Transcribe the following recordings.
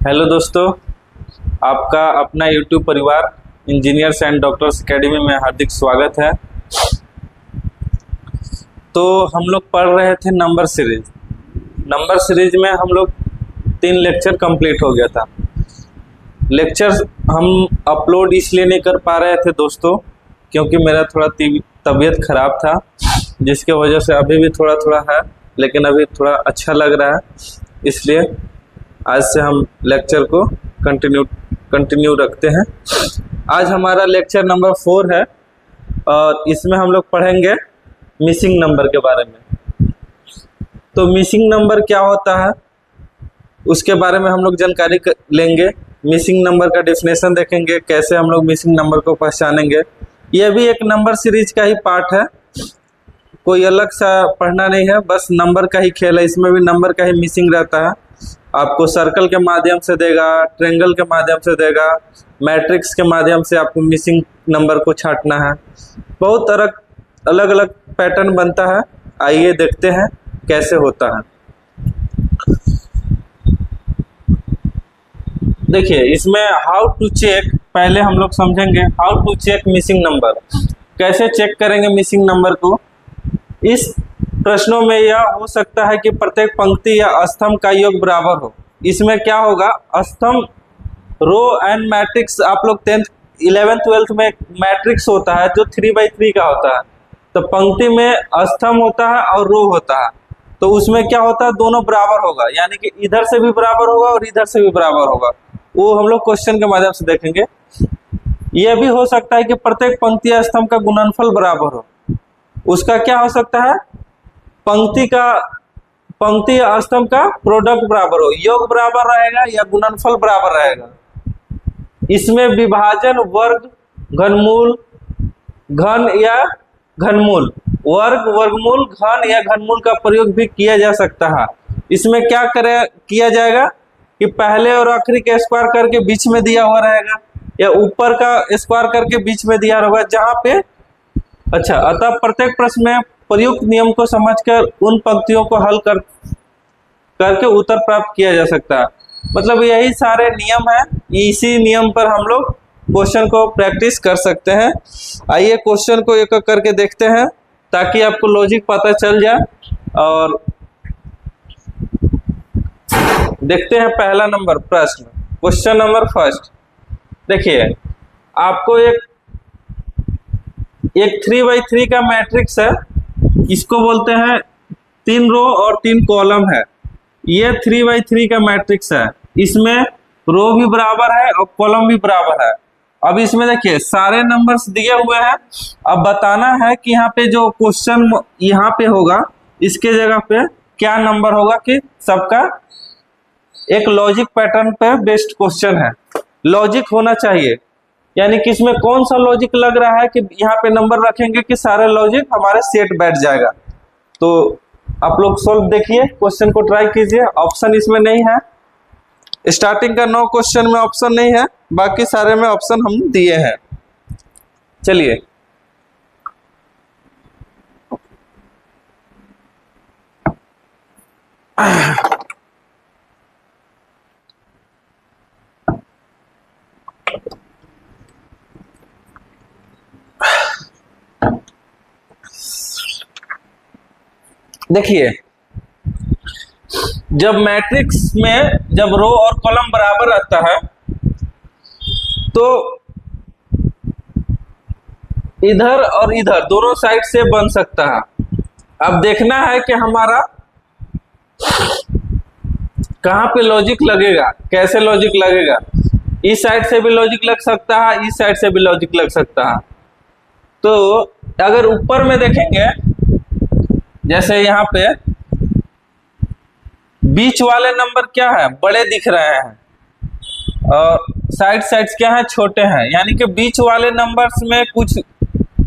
Hello दोस्तों, आपका अपना यूट्यूब परिवार इंजीनियर्स एंड डॉक्टर्स एकेडमी में हार्दिक स्वागत है। तो हम लोग पढ़ रहे थे नंबर सीरीज में हम लोग 3 लेक्चर कंप्लीट हो गया था। लेक्चर हम अपलोड इसलिए नहीं कर पा रहे थे दोस्तों क्योंकि मेरा थोड़ा तबीयत खराब था, जिसके वजह से अभी भी थोड़ा है, लेकिन अभी थोड़ा अच्छा लग रहा है। इसलिए आज से हम लेक्चर को कंटिन्यू रखते हैं। आज हमारा लेक्चर नंबर 4 है और इसमें हम लोग पढ़ेंगे मिसिंग नंबर के बारे में। तो मिसिंग नंबर क्या होता है उसके बारे में हम लोग जानकारी लेंगे। मिसिंग नंबर का डेफिनेशन देखेंगे, कैसे हम लोग मिसिंग नंबर को पहचानेंगे। यह भी एक नंबर सीरीज का ही पार्ट है, कोई अलग सा पढ़ना नहीं है, बस नंबर का ही खेल है। इसमें भी नंबर का ही मिसिंग रहता है। आपको सर्कल के माध्यम से देगा, ट्रायंगल के माध्यम से देगा, मैट्रिक्स के माध्यम से आपको मिसिंग नंबर को छांटना है। बहुत अलग अलग पैटर्न बनता है। आइए देखते हैं कैसे होता है। देखिए, इसमें हाउ टू चेक, पहले हम लोग समझेंगे how to check missing number. कैसे चेक करेंगे मिसिंग नंबर को। इस प्रश्नों में यह हो सकता है कि प्रत्येक पंक्ति या स्तंभ का योग बराबर हो। इसमें क्या होगा, स्तंभ, रो एंड मैट्रिक्स। आप लोग 10th 11th 12th में मैट्रिक्स होता है जो 3x3 का होता है। तो पंक्ति में स्तंभ होता है और रो होता है, तो उसमें क्या होता है, दोनों बराबर होगा, यानी कि इधर से भी बराबर होगा और इधर से भी बराबर होगा। वो हम लोग क्वेश्चन के माध्यम से देखेंगे। यह भी हो सकता है कि प्रत्येक पंक्ति या स्तंभ का गुणनफल बराबर हो। उसका क्या हो सकता है, पंक्ति या स्तंभ का प्रोडक्ट बराबर हो, योग बराबर रहेगा या गुणनफल बराबर रहेगा। इसमें विभाजन, वर्ग, घनमूल, घन या घनमूल, वर्ग, वर्गमूल, घन या घनमूल का प्रयोग भी किया जा सकता है। इसमें क्या किया जाएगा कि पहले और आखिरी का स्क्वायर करके बीच में दिया हुआ रहेगा, या ऊपर का स्क्वायर करके बीच में दिया होगा जहां पे। अच्छा, अतः प्रत्येक प्रश्न में प्रयुक्त नियम को समझकर उन पंक्तियों को हल करके उत्तर प्राप्त किया जा सकता है। मतलब यही सारे नियम है, इसी नियम पर हम लोग क्वेश्चन को प्रैक्टिस कर सकते हैं। आइए क्वेश्चन को एक एक करके देखते हैं ताकि आपको लॉजिक पता चल जाए। और देखते हैं पहला नंबर प्रश्न, क्वेश्चन नंबर फर्स्ट। देखिए, आपको एक 3x3 का मैट्रिक्स है, इसको बोलते हैं 3 रो और 3 कॉलम है। ये 3x3 का मैट्रिक्स है, इसमें रो भी बराबर है और कॉलम भी बराबर है। अब इसमें देखिए सारे नंबर्स दिए हुए हैं। अब बताना है कि यहाँ पे जो क्वेश्चन यहाँ पे होगा, इसके जगह पे क्या नंबर होगा, कि सबका एक लॉजिक पैटर्न पे बेस्ड क्वेश्चन है। लॉजिक होना चाहिए, यानी कि इसमें कौन सा लॉजिक लग रहा है कि यहाँ पे नंबर रखेंगे कि सारे लॉजिक हमारे सेट बैठ जाएगा। तो आप लोग सोल्व देखिए, क्वेश्चन को ट्राई कीजिए। ऑप्शन इसमें नहीं है, स्टार्टिंग का 9 क्वेश्चन में ऑप्शन नहीं है, बाकी सारे में ऑप्शन हम दिए हैं। चलिए, देखिए, जब मैट्रिक्स में जब रो और कॉलम बराबर रहता है तो इधर और इधर दोनों साइड से बन सकता है। अब देखना है कि हमारा कहाँ पे लॉजिक लगेगा, कैसे लॉजिक लगेगा। इस साइड से भी लॉजिक लग सकता है, इस साइड से भी लॉजिक लग सकता है। तो अगर ऊपर में देखेंगे, जैसे यहाँ पे बीच वाले नंबर क्या है, बड़े दिख रहे हैं और साइड्स क्या है, छोटे हैं। यानी कि बीच वाले नंबर्स में कुछ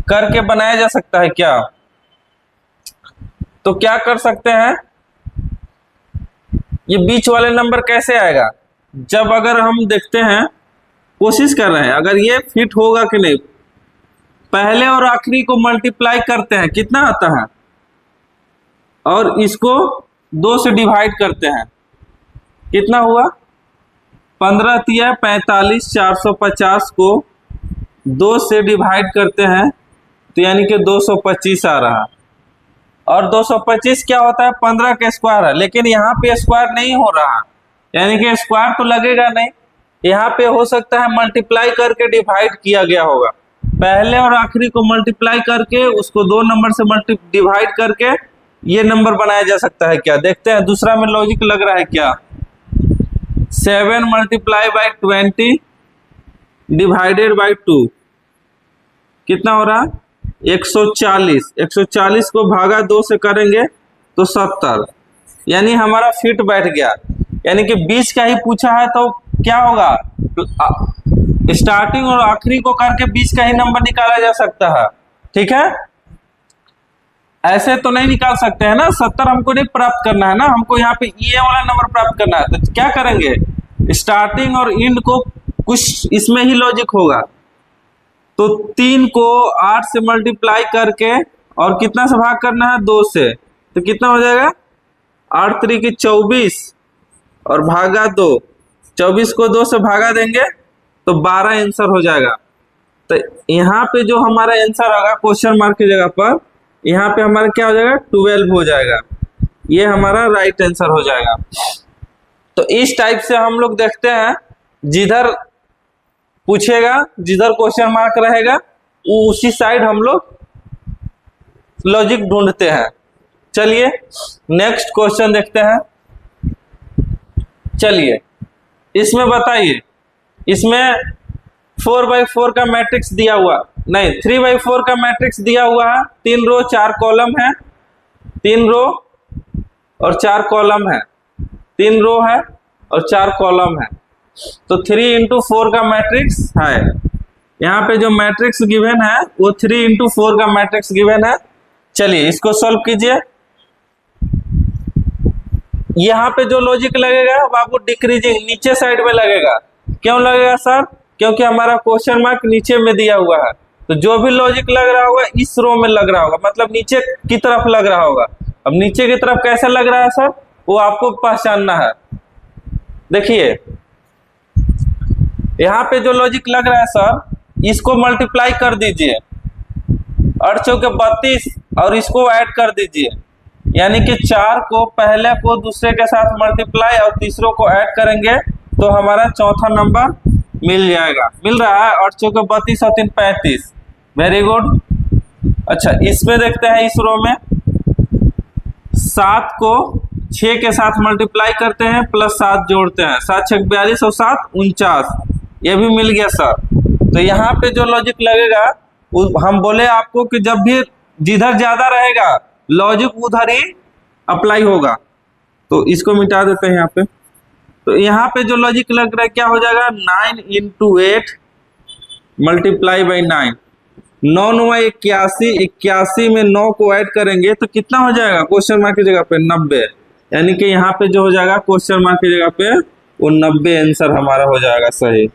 करके बनाया जा सकता है क्या। तो क्या कर सकते हैं, ये बीच वाले नंबर कैसे आएगा, जब अगर हम देखते हैं, कोशिश कर रहे हैं अगर ये फिट होगा कि नहीं। पहले और आखिरी को मल्टीप्लाई करते हैं, कितना आता है, और इसको 2 से डिवाइड करते हैं, कितना हुआ 15 तिया 45, 450 को 2 से डिवाइड करते हैं तो यानी कि 225 आ रहा। और 225 क्या होता है, 15 का स्क्वायर है, लेकिन यहाँ पे स्क्वायर नहीं हो रहा, यानी कि स्क्वायर तो लगेगा नहीं। यहाँ पे हो सकता है मल्टीप्लाई करके डिवाइड किया गया होगा, पहले और आखिरी को मल्टीप्लाई करके उसको 2 नंबर से डिवाइड करके ये नंबर बनाया जा सकता है क्या, देखते हैं दूसरा में लॉजिक लग रहा है क्या। 7 मल्टीप्लाई बाई 20 डिवाइडेड बाई 2 कितना हो रहा, 140। 140 को भागा 2 से करेंगे तो 70, यानी हमारा फिट बैठ गया। यानी कि बीच का ही पूछा है तो क्या होगा, स्टार्टिंग और आखिरी को करके बीच का ही नंबर निकाला जा सकता है, ठीक है। ऐसे तो नहीं निकाल सकते हैं ना, 70 हमको नहीं प्राप्त करना है ना, हमको यहाँ पे ये वाला नंबर प्राप्त करना है। तो क्या करेंगे, स्टार्टिंग और एंड को कुछ इसमें ही लॉजिक होगा। तो 3 को 8 से मल्टीप्लाई करके और कितना से भाग करना है, 2 से, तो कितना हो जाएगा, 8 3 की 24 और भागा 2, 24 को 2 से भागा देंगे तो 12 आंसर हो जाएगा। तो यहाँ पे जो हमारा आंसर होगा क्वेश्चन मार्क की जगह पर, यहाँ पे हमारा क्या हो जाएगा, 12 हो जाएगा, ये हमारा राइट आंसर हो जाएगा। तो इस टाइप से हम लोग देखते हैं, जिधर पूछेगा, जिधर क्वेश्चन मार्क रहेगा वो उसी साइड हम लोग लॉजिक ढूंढते हैं। चलिए नेक्स्ट क्वेश्चन देखते हैं। चलिए इसमें बताइए, इसमें 4x4 का मैट्रिक्स दिया हुआ, नहीं 3x4 का मैट्रिक्स दिया हुआ है, 3 रो 4 कॉलम है, 3 रो और 4 कॉलम है, 3 रो है और 4 कॉलम है। तो 3 into 4 का मैट्रिक्स है, यहाँ पे जो मैट्रिक्स गिवन है वो 3 into 4 का मैट्रिक्स गिवन है। चलिए इसको सॉल्व कीजिए। यहाँ पे जो लॉजिक लगेगा वो आपको डिक्रीजिंग नीचे साइड में लगेगा। क्यों लगेगा सर, क्योंकि हमारा क्वेश्चन मार्क नीचे में दिया हुआ है, तो जो भी लॉजिक लग रहा होगा इस रो में लग रहा होगा, मतलब नीचे की तरफ लग रहा होगा। अब नीचे की तरफ कैसे लग रहा है सर, वो आपको पहचानना है। देखिए यहाँ पे जो लॉजिक लग रहा है सर, इसको मल्टीप्लाई कर दीजिए, 8 चौके 32 और इसको ऐड कर दीजिए, यानी कि 4 को पहले को दूसरे के साथ मल्टीप्लाई और तीसरों को ऐड करेंगे तो हमारा चौथा नंबर मिल जाएगा। मिल रहा है, 8 चौके 32 और 3 35, वेरी गुड। अच्छा इसमें देखते हैं, इस रो में 7 को 6 के साथ मल्टीप्लाई करते हैं प्लस 7 जोड़ते हैं, 7 6 42 और 7 49, ये भी मिल गया सर। तो यहाँ पे जो लॉजिक लगेगा, हम बोले आपको कि जब भी जिधर ज्यादा रहेगा लॉजिक उधर ही अप्लाई होगा। तो इसको मिटा देते हैं यहाँ पे। तो यहाँ पे जो लॉजिक लग रहा है क्या हो जाएगा, 9 into 8 मल्टीप्लाई बाई 9, 9 9 81, 81 में 9 को ऐड करेंगे तो कितना हो जाएगा, क्वेश्चन मार्क की जगह पे 90, यानी कि यहाँ पे जो हो जाएगा क्वेश्चन मार्क की जगह पे वो 90 आंसर हमारा हो जाएगा सही।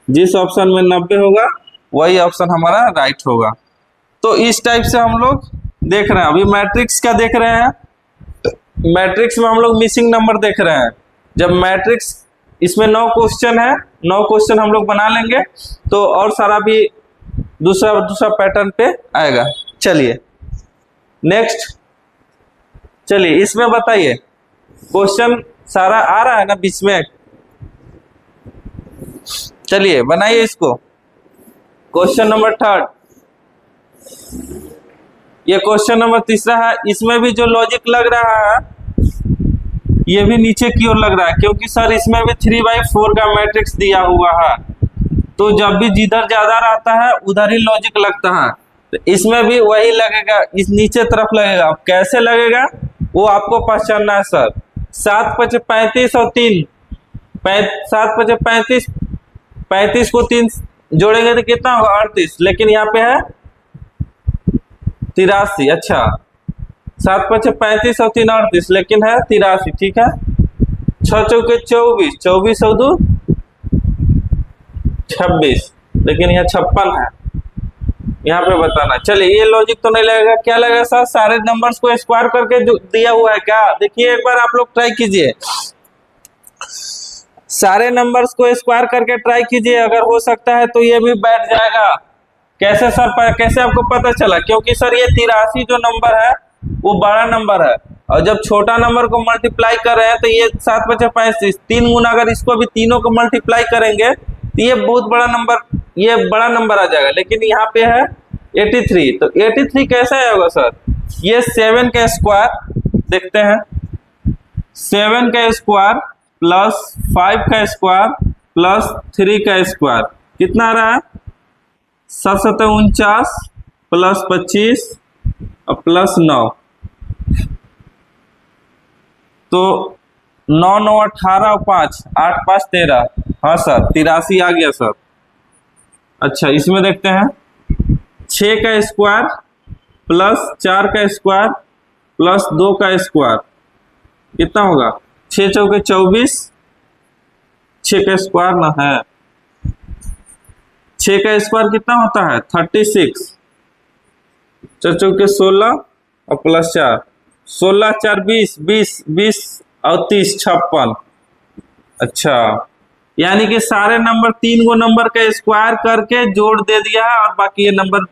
जिस ऑप्शन में 90 होगा वही ऑप्शन हमारा राइट होगा। तो इस टाइप से हम लोग देख रहे हैं। अभी मैट्रिक्स क्या देख रहे हैं, मैट्रिक्स में हम लोग मिसिंग नंबर देख रहे हैं। जब मैट्रिक्स इसमें 9 क्वेश्चन है, 9 क्वेश्चन हम लोग बना लेंगे तो और सारा भी दूसरा पैटर्न पे आएगा। चलिए नेक्स्ट, चलिए इसमें बताइए, क्वेश्चन सारा आ रहा है ना बीच में, चलिए बनाइए इसको। क्वेश्चन नंबर 3, ये क्वेश्चन नंबर 3 है। इसमें भी जो लॉजिक लग रहा है ये भी नीचे की ओर लग रहा है, क्योंकि सर इसमें भी 3/4 का मैट्रिक्स दिया हुआ है, तो जब भी जिधर ज्यादा रहता है उधर ही लॉजिक लगता है। तो इसमें भी वही लगेगा, इस नीचे तरफ लगेगा। अब कैसे लगेगा वो आपको पहचानना है सर। 7 5 35 और 3, 7 5 35, 35 को 3 जोड़ेंगे तो कितना होगा, 38, लेकिन यहाँ पे है 83। अच्छा 7 5 35 और 3 38, लेकिन है 83, ठीक है। 6 चौके 24, 24 और 2 26, लेकिन यहाँ 56 है, यहाँ पे बताना। चलिए ये लॉजिक तो नहीं लगेगा, क्या लगेगा सर, सारे नंबर्स को स्क्वायर करके जो दिया हुआ है क्या, देखिए एक बार आप लोग ट्राई कीजिए। सारे नंबर्स को स्क्वायर करके ट्राई कीजिए, अगर हो सकता है तो ये भी बैठ जाएगा। कैसे सर, कैसे आपको पता चला? क्योंकि सर ये 83 जो नंबर है वो बड़ा नंबर है, और जब छोटा नंबर को मल्टीप्लाई कर रहे हैं तो ये 7 × 5 = 35, 3 गुना अगर इसको भी तीनों को मल्टीप्लाई करेंगे तो ये बहुत बड़ा नंबर, ये बड़ा नंबर आ जाएगा। लेकिन यहाँ पे है 83, तो 83 कैसे आएगा सर? ये 7 का स्क्वायर देखते हैं, 7 का स्क्वायर प्लस 5 का स्क्वायर प्लस 3 का स्क्वायर कितना आ रहा है? 7 × 7 = 49 प्लस 25 और प्लस 9, तो 9 × 9 = 18 और 5 8 × 5 = 13। हाँ सर 83 आ गया सर। अच्छा इसमें देखते हैं, 6 का स्क्वायर प्लस 4 का स्क्वायर प्लस 2 का स्क्वायर कितना होगा? 6 × 4 = 24, 6 का स्क्वायर ना है, 6 का स्क्वायर कितना होता है? 36, 4 × 4 = 16 और प्लस 4, 16 × 4 = 20, 20 20 और 30 56। अच्छा यानी कि सारे नंबर 3 गो नंबर का स्क्वायर करके जोड़ दे दिया है और बाकी ये नंबर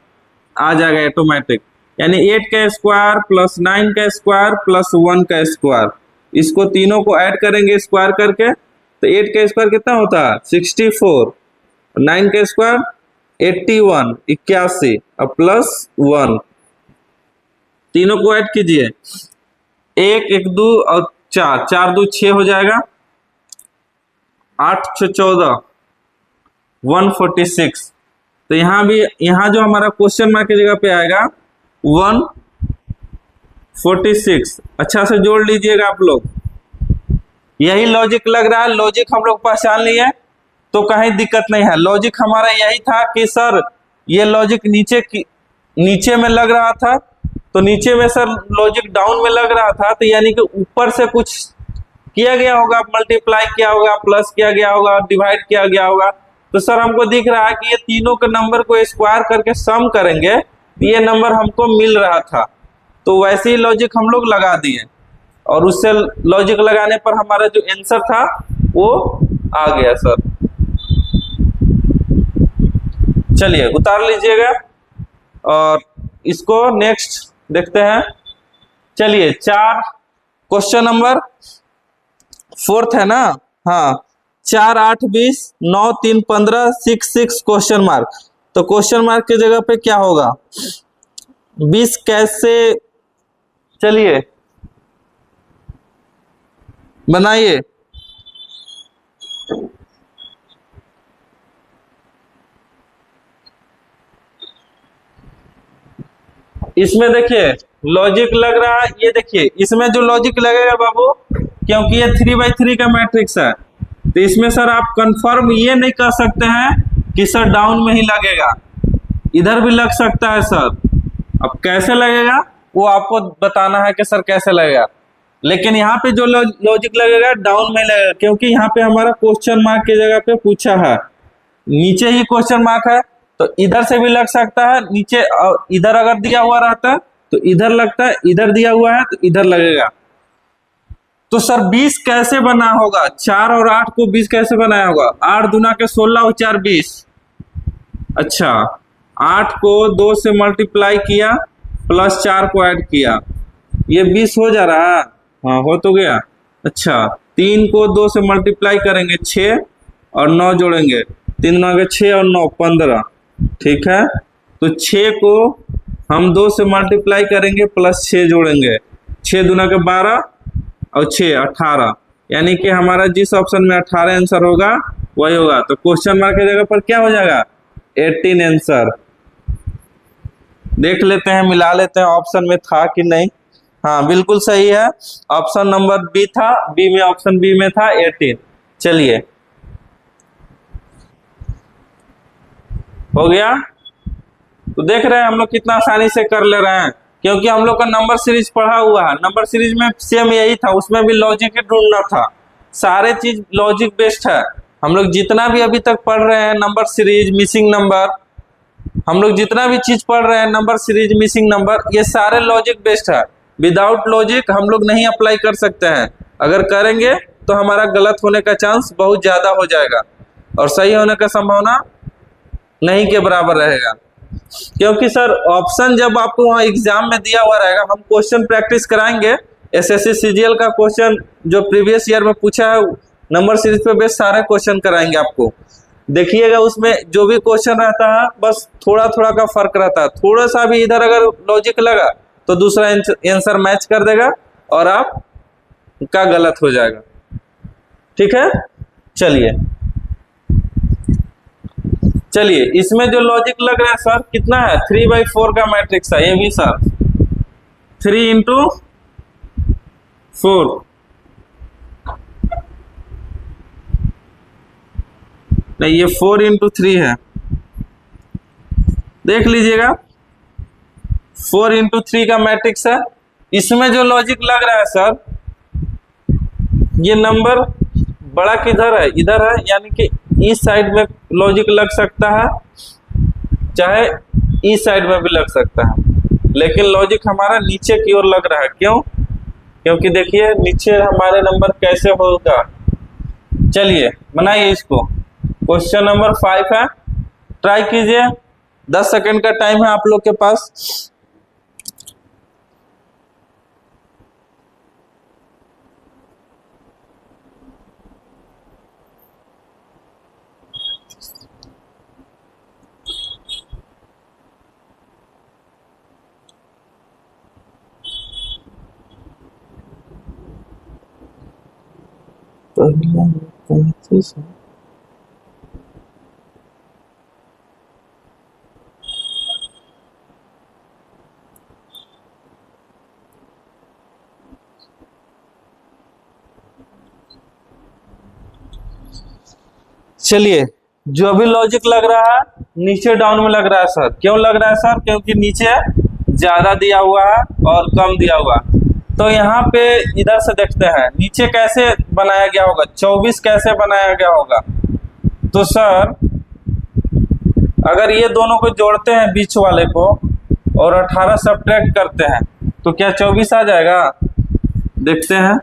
आ जाएगा ऑटोमेटिक। यानी 8 का स्क्वायर प्लस 9 का स्क्वायर प्लस 1 का स्क्वायर, इसको तीनों को ऐड करेंगे स्क्वायर करके, तो 8 का स्क्वायर कितना होता है? 64, 9 का स्क्वायर 81 81 और प्लस 1, तीनों को ऐड कीजिए, 1 1 2 और 4 4 2 6 हो जाएगा, 8 6 14 146। तो यहाँ भी, यहाँ जो हमारा क्वेश्चन मार्क की जगह पे आएगा 146। अच्छा से जोड़ लीजिएगा आप लोग, यही लॉजिक लग रहा है, लॉजिक हम लोग पहचान लिए तो कहीं दिक्कत नहीं है। लॉजिक हमारा यही था कि सर ये लॉजिक नीचे में लग रहा था, तो नीचे में सर लॉजिक डाउन में लग रहा था, तो यानी कि ऊपर से कुछ किया गया होगा, मल्टीप्लाई किया होगा, प्लस किया गया होगा, डिवाइड किया गया होगा। तो सर हमको दिख रहा है कि ये तीनों के नंबर को स्क्वायर करके सम करेंगे तो ये नंबर हमको मिल रहा था, तो वैसे ही लॉजिक हम लोग लगा दिए और उससे लॉजिक लगाने पर हमारा जो आंसर था वो आ गया सर। चलिए उतार लीजिएगा और इसको नेक्स्ट देखते हैं। चलिए 4 क्वेश्चन नंबर 4 है ना? हाँ 4 8 20 9 3 15 6 6 क्वेश्चन मार्क, तो क्वेश्चन मार्क की जगह पे क्या होगा? 20 कैसे? चलिए बनाइए। इसमें देखिए लॉजिक लग रहा है, ये देखिए इसमें जो लॉजिक लगेगा बाबू, क्योंकि ये 3/3 का मैट्रिक्स है, तो इसमें सर आप कंफर्म ये नहीं कर सकते हैं कि सर डाउन में ही लगेगा, इधर भी लग सकता है सर। अब कैसे लगेगा वो आपको बताना है कि सर कैसे लगेगा, लेकिन यहाँ पे जो लॉजिक लगेगा डाउन में लगेगा, क्योंकि यहाँ पे हमारा क्वेश्चन मार्क की जगह पे पूछा है, नीचे ही क्वेश्चन मार्क है, तो इधर से भी लग सकता है नीचे, इधर अगर दिया हुआ रहता है तो इधर लगता है, इधर दिया हुआ है तो इधर लगेगा। तो सर 20 कैसे बना होगा? 4 और 8 को 20 कैसे बनाया होगा? 8 दूना के 16 और 4 20। अच्छा 8 को 2 से मल्टीप्लाई किया प्लस 4 को ऐड किया, ये 20 हो जा रहा है। हाँ हो तो गया। अच्छा 3 को 2 से मल्टीप्लाई करेंगे 6 और 9 जोड़ेंगे, 3 9 के 6 और 9 15, ठीक है। तो 6 को हम 2 से मल्टीप्लाई करेंगे प्लस 6 जोड़ेंगे, 6 दूना के 12 और 6 18, यानी कि हमारा जिस ऑप्शन में 18 आंसर होगा वही होगा। तो क्वेश्चन मार्क की जगह पर क्या हो जाएगा? 18 आंसर। देख लेते हैं, मिला लेते हैं ऑप्शन में था कि नहीं। हाँ बिल्कुल सही है, ऑप्शन नंबर बी था, बी में, ऑप्शन बी में था 18। चलिए हो गया। तो देख रहे हैं हम लोग कितना आसानी से कर ले रहे हैं, क्योंकि हम लोग का नंबर सीरीज पढ़ा हुआ है। नंबर सीरीज में सेम यही था, उसमें भी लॉजिक ही ढूंढना था, सारे चीज लॉजिक बेस्ड है। हम लोग जितना भी अभी तक पढ़ रहे हैं नंबर सीरीज, मिसिंग नंबर, हम लोग जितना भी चीज पढ़ रहे हैं नंबर सीरीज, मिसिंग नंबर, ये सारे लॉजिक बेस्ड है। विदाउट लॉजिक हम लोग नहीं अप्लाई कर सकते हैं, अगर करेंगे तो हमारा गलत होने का चांस बहुत ज्यादा हो जाएगा और सही होने का संभावना नहीं के बराबर रहेगा। क्योंकि सर ऑप्शन जब आपको वहाँ एग्जाम में दिया हुआ रहेगा, हम क्वेश्चन प्रैक्टिस कराएंगे। एसएससी सीजीएल का क्वेश्चन जो प्रीवियस ईयर में पूछा है नंबर सीरीज पे बेस्ड सारे क्वेश्चन कराएंगे आपको। देखिएगा उसमें जो भी क्वेश्चन रहता है बस थोड़ा थोड़ा का फर्क रहता है, थोड़ा सा भी इधर अगर लॉजिक लगा तो दूसरा आंसर मैच कर देगा और आप का गलत हो जाएगा। ठीक है, चलिए इसमें जो लॉजिक लग रहा है सर कितना है, 3/4 का मैट्रिक्स है ये भी सर, 3 × 4 नहीं, ये 4 × 3 है, देख लीजिएगा 4 × 3 का मैट्रिक्स है। इसमें जो लॉजिक लग रहा है सर, ये नंबर बड़ा किधर है, इधर है, यानी कि इस साइड में लॉजिक लग सकता है, चाहे इस साइड में भी लग सकता है, लेकिन लॉजिक हमारा नीचे की ओर लग रहा है। क्यों? क्योंकि देखिए नीचे हमारे नंबर कैसे होगा। चलिए बनाइए इसको। क्वेश्चन नंबर 5 है, ट्राई कीजिए, 10 सेकंड का टाइम है आप लोग के पास। चलिए जो अभी लॉजिक लग रहा है नीचे डाउन में लग रहा है सर। क्यों लग रहा है सर? क्योंकि नीचे ज्यादा दिया हुआ है और कम दिया हुआ है। तो यहाँ पे इधर से देखते हैं नीचे कैसे बनाया गया होगा, 24 कैसे बनाया गया होगा। तो सर अगर ये दोनों को जोड़ते हैं बीच वाले को और 18 सब्ट्रैक्ट करते हैं तो क्या 24 आ जाएगा? देखते हैं,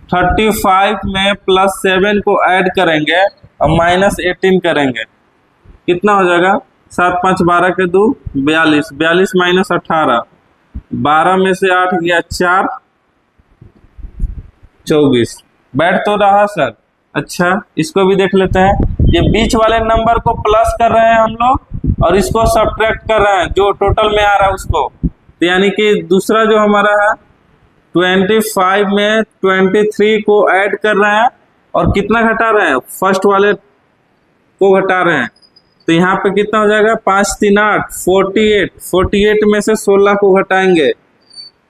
35 में +7 को ऐड करेंगे और -18 करेंगे, कितना हो जाएगा? 7 5 12 के 2 42, 42 - 18, 12 में से 8 गया 4, 24 बैठ तो रहा सर। अच्छा इसको भी देख लेते हैं, ये बीच वाले नंबर को प्लस कर रहे हैं हम लोग और इसको सब्ट्रैक्ट कर रहे हैं जो टोटल में आ रहा है उसको। तो यानी कि दूसरा जो हमारा है 25 में 23 को ऐड कर रहे हैं और कितना घटा रहे हैं? फर्स्ट वाले को घटा रहे हैं। तो यहाँ पे कितना हो जाएगा? 5 3 8 48, 48 में से 16 को घटाएंगे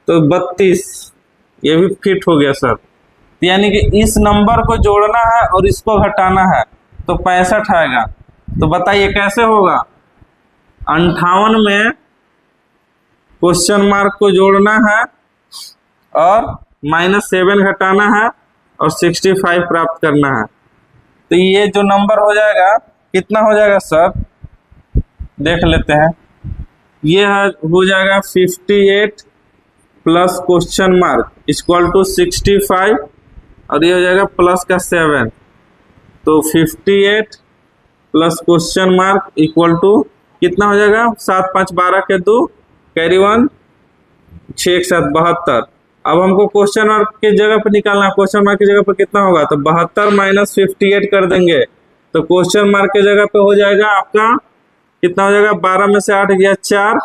तो 32, ये भी फिट हो गया सर। तो यानी कि इस नंबर को जोड़ना है और इसको घटाना है तो 65 आएगा। तो बताइए कैसे होगा? 58 में क्वेश्चन मार्क को जोड़ना है और -7 घटाना है और 65 प्राप्त करना है। तो ये जो नंबर हो जाएगा कितना हो जाएगा सर? देख लेते हैं, ये हो जाएगा 58 plus question mark equal to 65 और ये हो जाएगा प्लस का 7। तो 58 plus question mark equal to कितना हो जाएगा? 7 5 12 के 2 कैरी 1 6 1 7 72। अब हमको क्वेश्चन मार्क की जगह पर निकालना है, क्वेश्चन मार्क की जगह पर कितना होगा? तो 72 - 58 कर देंगे तो क्वेश्चन मार्क की जगह पे हो जाएगा आपका कितना हो जाएगा? 12 में से 8 गया 4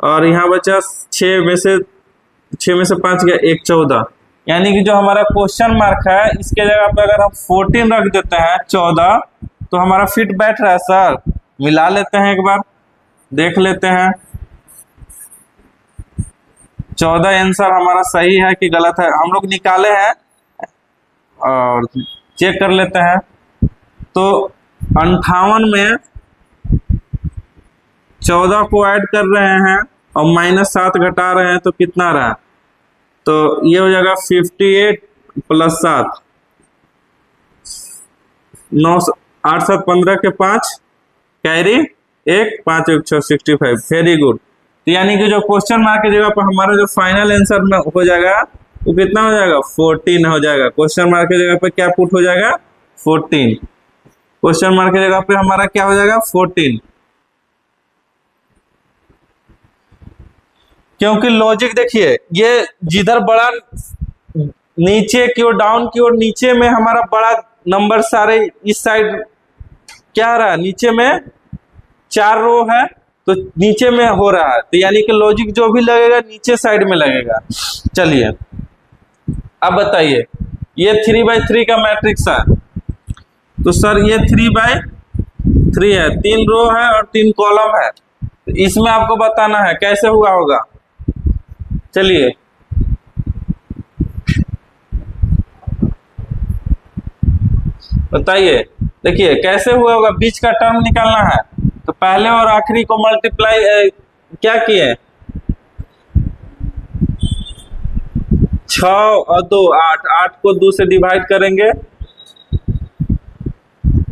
और यहाँ बचा 6 में से 5 गया 1 14। यानी कि जो हमारा क्वेश्चन मार्क है इसके जगह पे अगर हम 14 रख देते हैं 14 तो हमारा फिट बैठ रहा है सर। मिला लेते हैं एक बार, देख लेते हैं 14 आंसर हमारा सही है कि गलत है। हम लोग निकाले हैं और चेक कर लेते हैं। तो 58 में 14 को ऐड कर रहे हैं और -7 घटा रहे हैं तो कितना रहा? तो ये हो जाएगा 58 + 7 9 8 7 15 के 5 कैरी 1 5 1 6 65। Very good. तो यानी कि जो क्वेश्चन मार्क की जगह पर हमारा जो फाइनल आंसर में हो जाएगा वो कितना हो जाएगा 14 हो जाएगा। क्वेश्चन मार्क की जगह पे क्या पुट हो जाएगा 14। क्वेश्चन मार्क की जगह पे हमारा क्या हो जाएगा 14, क्योंकि लॉजिक देखिए ये जिधर बड़ा नीचे की ओर डाउन की ओर नीचे में हमारा बड़ा नंबर सारे इस साइड क्या रहा है, नीचे में 4 रो है तो नीचे में हो रहा है, तो यानी कि लॉजिक जो भी लगेगा नीचे साइड में लगेगा। चलिए अब बताइए ये 3/3 का मैट्रिक्स है, तो सर ये 3/3 है, 3 रो है और 3 कॉलम है, तो इसमें आपको बताना है कैसे हुआ होगा। चलिए बताइए, देखिए कैसे हुआ होगा, बीच का टर्म निकालना है, तो पहले और आखिरी को मल्टीप्लाई क्या किए 6 और 2 8, 8 को 2 से डिवाइड करेंगे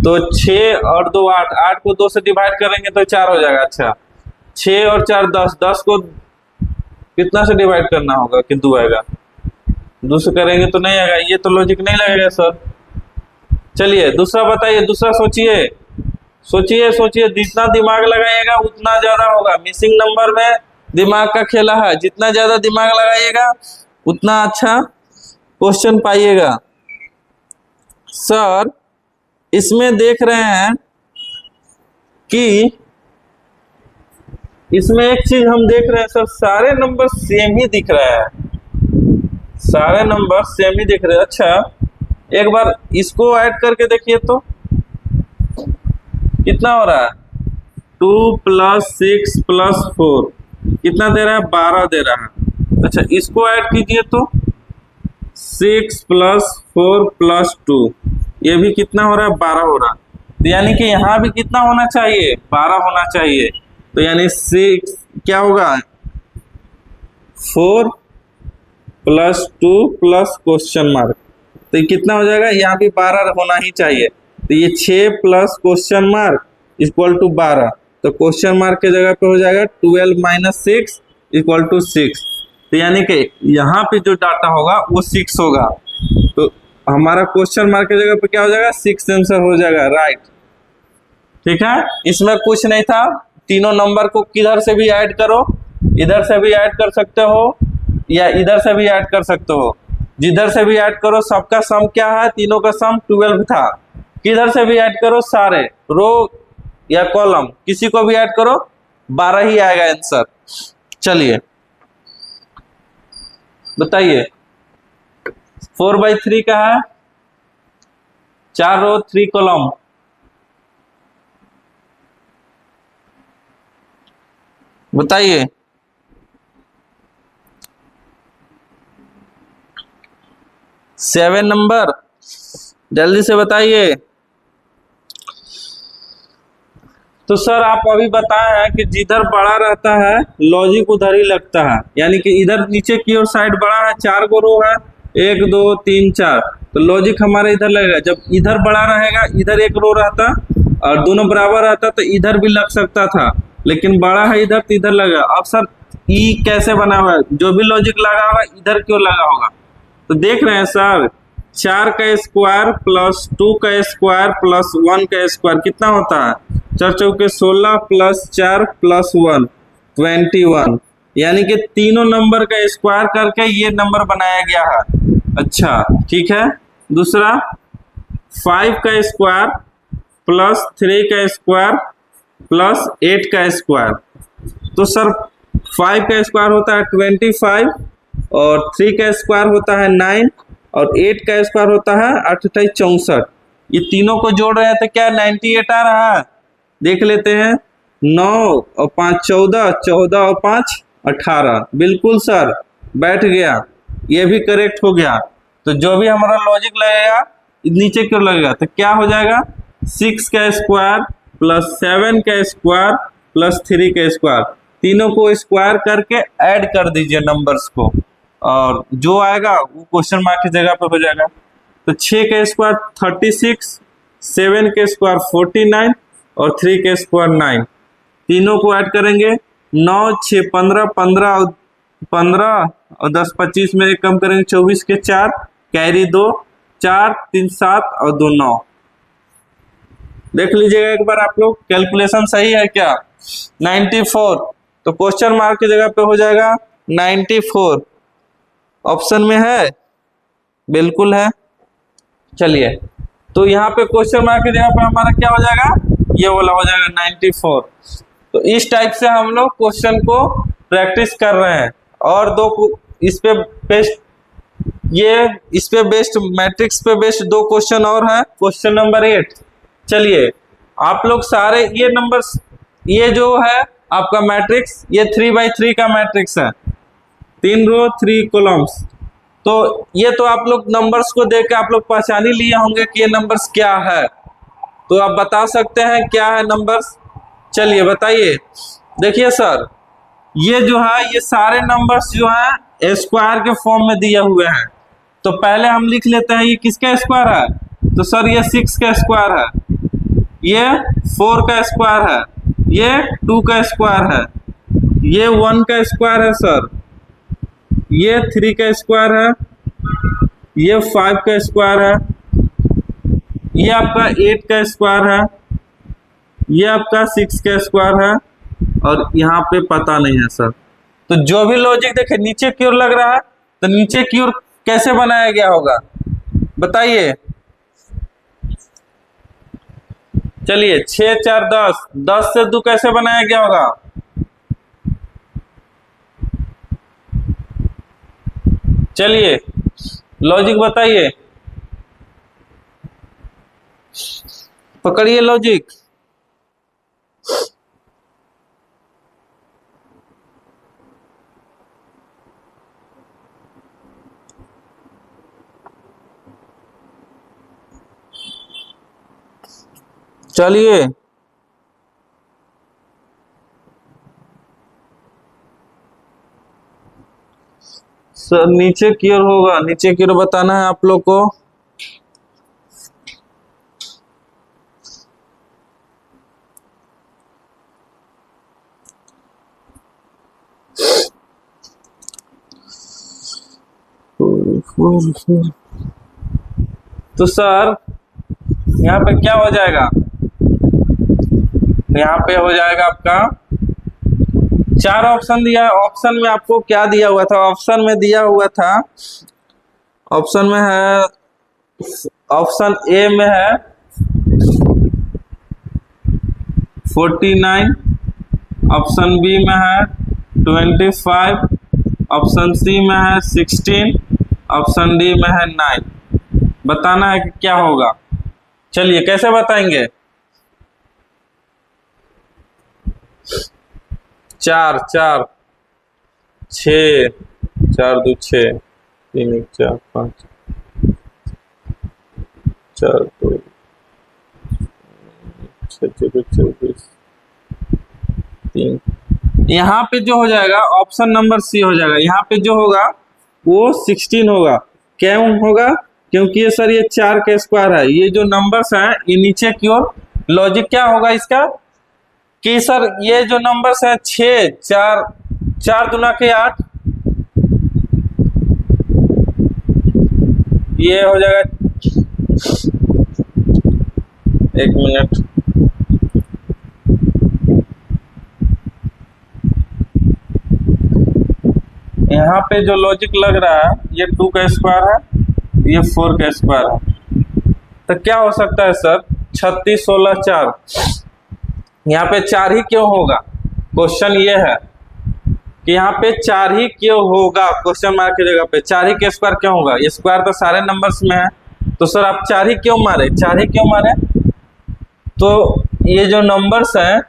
तो 6 और 2 8, 8 को 2 से डिवाइड करेंगे तो 4 हो जाएगा। अच्छा 6 और 4 10, 10 को कितना से डिवाइड करना होगा कि 2 आएगा, 2 से करेंगे तो नहीं आएगा, ये तो लॉजिक नहीं लगेगा सर। चलिए दूसरा बताइए, दूसरा सोचिए सोचिए सोचिए, जितना दिमाग लगाइएगा उतना ज्यादा होगा। मिसिंग नंबर में दिमाग का खेला है, जितना ज्यादा दिमाग लगाइएगा उतना अच्छा क्वेश्चन पाइएगा। सर इसमें देख रहे हैं कि इसमें एक चीज हम देख रहे हैं सर, सारे नंबर सेम ही दिख रहा है, सारे नंबर सेम ही दिख रहे हैं। अच्छा एक बार इसको ऐड करके देखिए तो कितना हो रहा है, 2 + 6 + 4 कितना दे रहा है 12 दे रहा है। अच्छा इसको ऐड कीजिए तो 6 + 4 + 2 ये भी कितना हो रहा है 12 हो रहा है, तो यानी कि यहाँ भी कितना होना चाहिए 12 होना चाहिए, तो यानी 6 क्या होगा 4 + 2 + क्वेश्चन मार्क, तो ये कितना हो जाएगा, यहाँ भी 12 होना ही चाहिए, तो ये 6 + क्वेश्चन मार्क = 12, तो क्वेश्चन मार्क के जगह पे हो जाएगा 12 - 6 = 6, तो यानी कि यहाँ पे जो डाटा होगा वो 6 होगा, तो हमारा क्वेश्चन मार्क की जगह पे क्या हो जाएगा 6 आंसर हो जाएगा, राइट। ठीक है, इसमें कुछ नहीं था, तीनों नंबर को किधर से भी ऐड करो, इधर से भी ऐड कर सकते हो या इधर से भी ऐड कर सकते हो, जिधर से भी ऐड करो सबका सम क्या है, तीनों का सम 12 था, किधर से भी ऐड करो सारे रो या कॉलम किसी को भी ऐड करो 12 ही आएगा आंसर। चलिए बताइए 4/3 का है, 4 रो 3 कॉलम, बताइए 7 नंबर, जल्दी से बताइए। तो सर आप अभी बताए हैं कि जिधर बड़ा रहता है लॉजिक उधर ही लगता है, यानी कि इधर नीचे की ओर साइड बड़ा है, 4 गो रो है 1 2 3 4, तो लॉजिक हमारा इधर लगेगा। जब इधर बड़ा रहेगा इधर एक रो रहता और दोनों बराबर रहता तो इधर भी लग सकता था, लेकिन बड़ा है इधर तो इधर लगा। अब सर ई कैसे बना हुआ है, जो भी लॉजिक लगा होगा इधर क्यों लगा होगा, तो देख रहे हैं सर 4 का स्क्वायर + 2 का स्क्वायर + 1 का स्क्वायर कितना होता है, 4 चौके 16 + 4 + 1 21, यानी कि तीनों नंबर का स्क्वायर करके ये नंबर बनाया गया है। अच्छा ठीक है, दूसरा 5 का स्क्वायर + 3 का स्क्वायर + 8 का स्क्वायर, तो सर 5 का स्क्वायर होता है 25 और 3 का स्क्वायर होता है 9 और 8 का स्क्वायर होता है 28 64, ये तीनों को जोड़ रहे हैं तो क्या 98 आ रहा है, देख लेते हैं। 9 और 5 14, 14 और 5 18, बिल्कुल सर बैठ गया, ये भी करेक्ट हो गया। तो जो भी हमारा लॉजिक लगेगा नीचे क्यों लगेगा, तो क्या हो जाएगा 6 का स्क्वायर + 7 का स्क्वायर + 3 का स्क्वायर, तीनों को स्क्वायर करके ऐड कर दीजिए नंबर्स को, और जो आएगा वो क्वेश्चन मार्क की जगह पे हो जाएगा। तो 6 का स्क्वायर 36, 7 के स्क्वायर 49 और 3 के स्क्वायर 9, तीनों को ऐड करेंगे 9 6 15, 15 15 और 10 25 में एक कम करेंगे 24 के 4 कैरी 2 4 3 7 और 2 9। देख लीजिएगा एक बार आप लोग कैलकुलेशन सही है क्या। 94 तो क्वेश्चन मार्क की जगह पे हो जाएगा 94। ऑप्शन में है, बिल्कुल है। चलिए तो यहाँ पे क्वेश्चन मार्क की जगह पे हमारा क्या हो जाएगा, ये वाला हो जाएगा 94। तो इस टाइप से हम लोग क्वेश्चन को प्रैक्टिस कर रहे हैं। और दो इस पे बेस्ट, ये इस पे बेस्ट मैट्रिक्स पे बेस्ट दो क्वेश्चन और है। क्वेश्चन नंबर 8, चलिए आप लोग सारे ये नंबर्स, ये जो है आपका मैट्रिक्स, ये 3x3 का मैट्रिक्स है, 3 रो 3 कॉलम्स। तो ये तो आप लोग नंबर्स को देख के आप लोग पहचान ही लिए होंगे कि ये नंबर्स क्या है। तो आप बता सकते हैं क्या है नंबर्स, चलिए बताइए। देखिए सर, ये जो है ये सारे नंबर्स जो है स्क्वायर के फॉर्म में दिए हुए हैं। तो पहले हम लिख लेते हैं ये किसका स्क्वायर है। तो सर ये 6 का स्क्वायर है, ये 4 का स्क्वायर है, ये 2 का स्क्वायर है, ये 1 का स्क्वायर है सर, ये 3 का स्क्वायर है, ये 5 का स्क्वायर है, ये आपका 8 का स्क्वायर है, ये आपका 6 का स्क्वायर है, और यहाँ पे पता नहीं है सर। तो जो भी लॉजिक देखे नीचे की ओर लग रहा है, तो नीचे की ओर कैसे बनाया गया होगा बताइए। चलिए 6 4 10, 10 से 2 कैसे बनाया गया होगा। चलिए लॉजिक बताइए, पकड़िए लॉजिक। चलिए सर नीचे की ओर होगा, नीचे की ओर बताना है आप लोग को। तो सर यहाँ पे क्या हो जाएगा, यहाँ पे हो जाएगा आपका 4 ऑप्शन दिया है। ऑप्शन में आपको क्या दिया हुआ था, ऑप्शन में दिया हुआ था, ऑप्शन में है, ऑप्शन ए में है 49, ऑप्शन बी में है 25, ऑप्शन सी में है 16, ऑप्शन डी में है 9। बताना है कि क्या होगा। चलिए कैसे बताएंगे। 4 4 6 4 2 6 3 1 4 5 4 2 6 24 3। यहाँ पे जो हो जाएगा ऑप्शन नंबर सी हो जाएगा। यहाँ पे जो होगा वो 16 होगा। क्यों होगा, क्योंकि ये सर ये 4 का स्क्वायर है। ये जो नंबर्स हैं ये नीचे की ओर, लॉजिक क्या होगा इसका कि सर ये जो नंबर्स है 6 4 4 दूना के 8, ये हो जाएगा, एक मिनट, यहाँ पे जो लॉजिक लग रहा है ये 2 का स्क्वायर है, ये 4 का स्क्वायर है। तो क्या हो सकता है सर 36 16 4, यहाँ पे 4 ही क्यों होगा। क्वेश्चन ये है कि यहाँ पे 4 ही क्यों होगा, क्वेश्चन मार्क की जगह पे 4 ही के स्क्वायर क्यों होगा। ये स्क्वायर तो सारे नंबर्स में है, तो सर आप 4 ही क्यों मारे, 4 ही क्यों मारे। तो ये जो नंबर्स हैं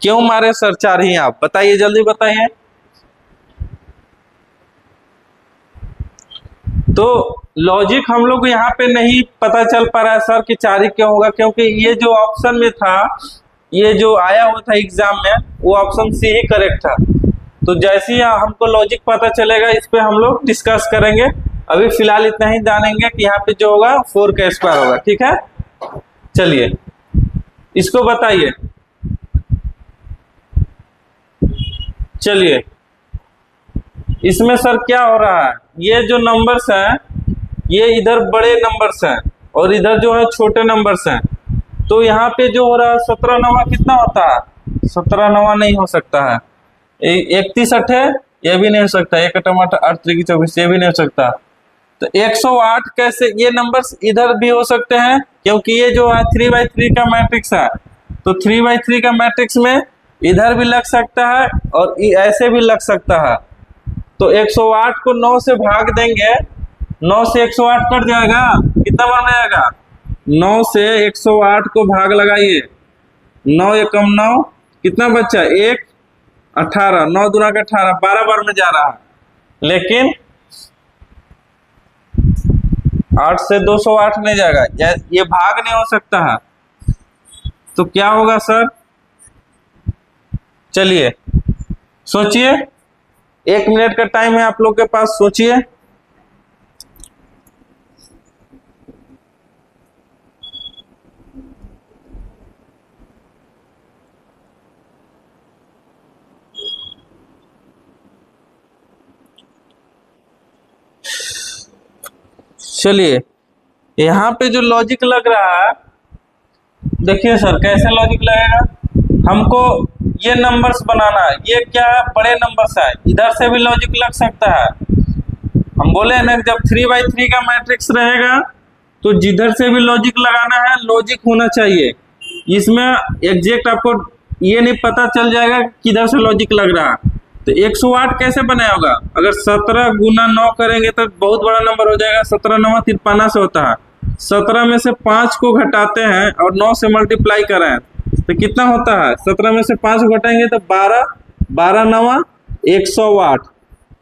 क्यों मारे सर 4 ही, आप बताइए, जल्दी बताइए। तो लॉजिक हम लोग यहाँ पे नहीं पता चल पा रहा है सर कि 4 ही क्यों होगा, क्योंकि ये जो ऑप्शन में था, ये जो आया हुआ था एग्जाम में, वो ऑप्शन सी ही करेक्ट था। तो जैसे ही हमको लॉजिक पता चलेगा इस पे हम लोग डिस्कस करेंगे। अभी फिलहाल इतना ही जानेंगे कि यहाँ पे जो होगा 4 का स्क्वायर होगा। ठीक है। चलिए इसको बताइए। चलिए इसमें सर क्या हो रहा है, ये जो नंबर्स हैं ये इधर बड़े नंबर्स हैं और इधर जो है छोटे नंबर्स हैं। तो यहाँ पे जो हो रहा है 17 नवा कितना होता है, 17 नवा नहीं हो सकता है, 31 अठे ये भी नहीं हो सकता, 1 टमाटर 8 3 24 ये भी नहीं हो सकता। तो 108 कैसे, ये नंबर्स इधर भी हो सकते हैं क्योंकि ये जो है 3/3 का मैट्रिक्स है। तो 3/3 का मैट्रिक्स में इधर भी लग सकता है और ऐसे भी लग सकता है। तो 108 को 9 से भाग देंगे, 9 से 108 कट जाएगा, कितना बन जाएगा, 9 से 108 को भाग लगाइए, 9 एकम 9 कितना बच्चा 1 18, 9 दूना का 18, 12 बार में जा रहा है। लेकिन 8 से 208 नहीं जाएगा, ये भाग नहीं हो सकता है। तो क्या होगा सर, चलिए सोचिए, 1 मिनट का टाइम है आप लोग के पास, सोचिए। चलिए यहाँ पे जो लॉजिक लग रहा है, देखिए सर कैसे लॉजिक लगेगा, हमको ये नंबर्स बनाना है, ये क्या है बड़े नंबर्स है, इधर से भी लॉजिक लग सकता है। हम बोले ना जब 3/3 का मैट्रिक्स रहेगा तो जिधर से भी लॉजिक लगाना है लॉजिक होना चाहिए। इसमें एग्जैक्ट आपको ये नहीं पता चल जाएगा किधर से लॉजिक लग रहा है। तो 108 कैसे बनाया होगा, अगर 17 गुना 9 करेंगे तो बहुत बड़ा नंबर हो जाएगा, 17 9 53 से होता है। 17 में से 5 को घटाते हैं और 9 से मल्टीप्लाई करें तो कितना होता है, 17 में से 5 को घटाएंगे तो 12, 12 9 108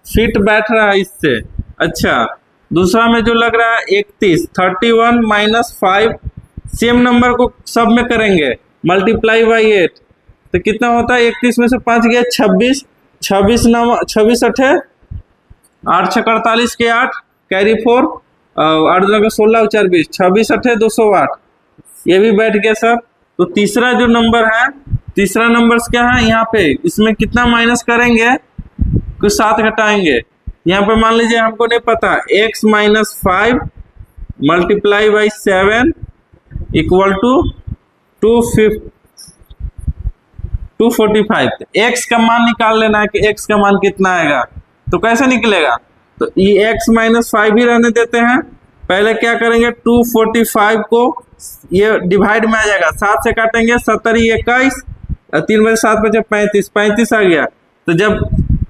फिट बैठ रहा है इससे। अच्छा दूसरा में जो लग रहा है 31, 31 - 5, सेम नंबर को सब में करेंगे मल्टीप्लाई बाई 8 तो कितना होता है, 31 में से 5 गया 26, 26 9 26 अठे 8 6 48 के 8 कैरी 4 8 2 16 4 20 26 अठे 208 ये भी बैठ गया सर। तो तीसरा जो नंबर है, तीसरा नंबर क्या है यहाँ पे, इसमें कितना माइनस करेंगे, कुछ 7 घटाएंगे। यहाँ पे मान लीजिए हमको नहीं पता, x - 5 multiply by 7 equal to 245। x का मान निकाल लेना है कि x का मान कितना आएगा, तो कैसे निकलेगा, तो ये x - 5 ही रहने देते हैं। पहले क्या करेंगे, 245 को ये डिवाइड में आ जाएगा, 7 से काटेंगे 70 - 21 3 बजे 7 बजे 35 35 आ गया। तो जब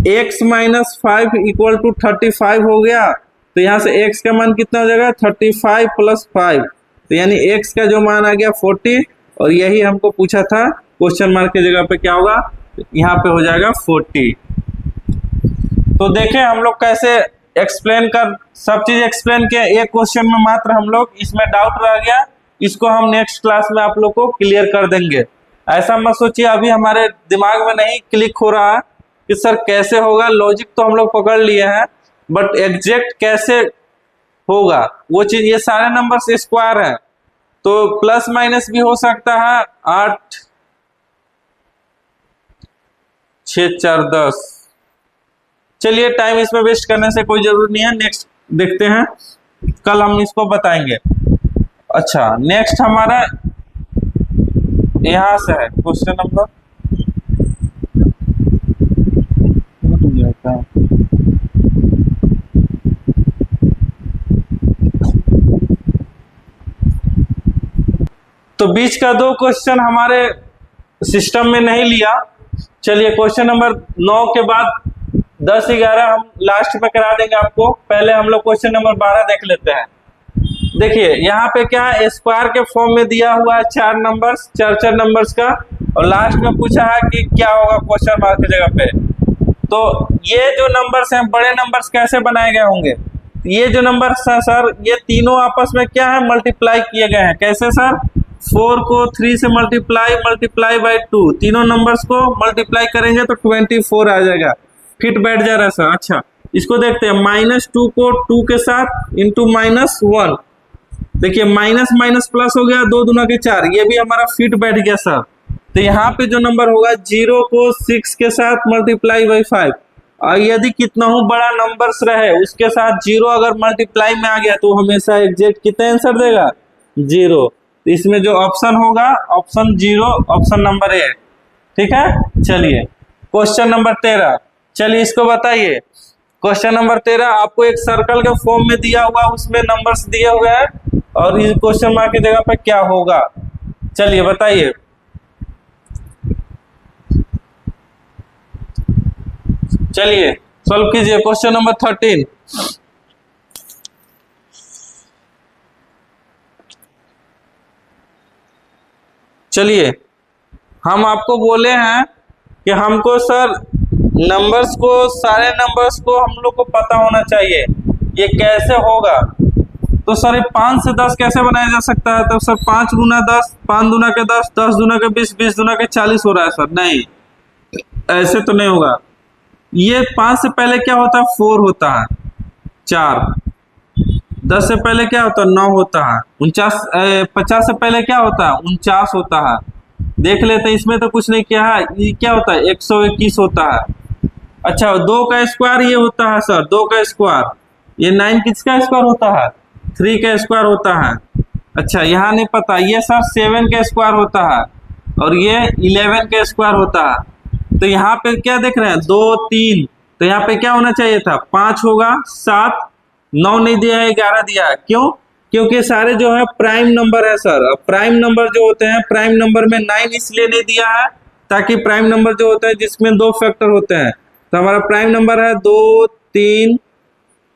x - 5 इक्वल टू 35 हो गया तो यहाँ से x का मान कितना हो जाएगा, 35 + 5, तो यानी x का जो मान आ गया 40, और यही हमको पूछा था, क्वेश्चन मार्क की जगह पे क्या होगा, यहाँ पे हो जाएगा 40। तो देखें हम लोग कैसे एक्सप्लेन कर, सब चीज एक्सप्लेन किया एक क्वेश्चन में मात्र, हम लोग इसमें डाउट रह गया, इसको हम नेक्स्ट क्लास में आप लोग को क्लियर कर देंगे। ऐसा मत सोचिए अभी हमारे दिमाग में नहीं क्लिक हो रहा कि सर कैसे होगा, लॉजिक तो हम लोग पकड़ लिए हैं बट एग्जैक्ट कैसे होगा वो चीज, ये सारे नंबर्स स्क्वायर है तो प्लस माइनस भी हो सकता है, 8 6 4 10। चलिए टाइम इसमें वेस्ट करने से कोई जरूरत नहीं है, नेक्स्ट देखते हैं, कल हम इसको बताएंगे। अच्छा नेक्स्ट हमारा यहां से है क्वेश्चन नंबर, तो बीच का 2 क्वेश्चन हमारे सिस्टम में नहीं लिया। चलिए क्वेश्चन नंबर 9 के बाद 10 11 हम लास्ट में करा देंगे आपको, पहले हम लोग क्वेश्चन नंबर 12 देख लेते हैं। देखिए यहाँ पे क्या है, स्क्वायर के फॉर्म में दिया हुआ है 4 नंबर्स, 4 नंबर्स का, और लास्ट में पूछा है कि क्या होगा क्वेश्चन मार्क की जगह पे। तो ये जो नंबर्स हैं बड़े नंबर्स कैसे बनाए गए होंगे, ये जो नंबर्स है सर ये तीनों आपस में क्या है, मल्टीप्लाई किए गए हैं। कैसे सर, 4 को 3 से मल्टीप्लाई बाई 2, तीनों नंबर्स को मल्टीप्लाई करेंगे तो 24 आ जाएगा, फिट बैठ जा रहा है सर। अच्छा इसको देखते हैं, -2 को 2 के साथ इंटू -1, देखिए माइनस माइनस प्लस हो गया, 2 दूना के 4, ये भी हमारा फिट बैठ गया सर। तो यहाँ पे जो नंबर होगा 0 को 6 के साथ मल्टीप्लाई बाई 5, और यदि कितना हो बड़ा नंबर्स रहे उसके साथ 0 अगर मल्टीप्लाई में आ गया तो हमेशा एग्जैक्ट कितना आंसर देगा 0। तो इसमें जो ऑप्शन होगा ऑप्शन 0, ऑप्शन नंबर ए। ठीक है, चलिए क्वेश्चन नंबर 13, चलिए इसको बताइए। क्वेश्चन नंबर 13 आपको एक सर्कल के फॉर्म में दिया हुआ, उसमें नंबर्स दिए हुए हैं और इस क्वेश्चन मार्क की जगह पे क्या होगा, चलिए बताइए। चलिए सॉल्व कीजिए क्वेश्चन नंबर 13। चलिए हम आपको बोले हैं कि हमको सर नंबर्स को, सारे नंबर्स को हम लोग को पता होना चाहिए, ये कैसे होगा। तो सर 5 से 10 कैसे बनाया जा सकता है, तो सर 5 गुना 10, 5 दूना के 10, 10 दूना के 20, 20 दूना के 40 हो रहा है सर। नहीं, ऐसे तो नहीं होगा। ये 5 से पहले क्या होता है 4 होता है, 4, 10 से पहले क्या होता है 9 होता है, 50 से पहले क्या होता है 49 होता है। देख लेते हैं, इसमें तो कुछ नहीं किया है, ये क्या होता है 121 होता है। अच्छा 2 का स्क्वायर ये होता है सर, 2 का स्क्वायर, ये 9 किसका स्क्वायर होता है 3 का स्क्वायर होता है। अच्छा यहाँ नहीं पता, ये सर 7 का स्क्वायर होता है और ये 11 का स्क्वायर होता है। तो यहाँ पे क्या देख रहे हैं 2 3, तो यहाँ पे क्या होना चाहिए था 5 होगा, 7, 9 नहीं दिया है 11 दिया है। क्यों? क्योंकि सारे जो है प्राइम नंबर है सर। अब प्राइम नंबर जो होते हैं, प्राइम नंबर में 9 इसलिए नहीं दिया है ताकि प्राइम नंबर जो होता है जिसमें 2 फैक्टर होते हैं, तो हमारा प्राइम नंबर है 2 3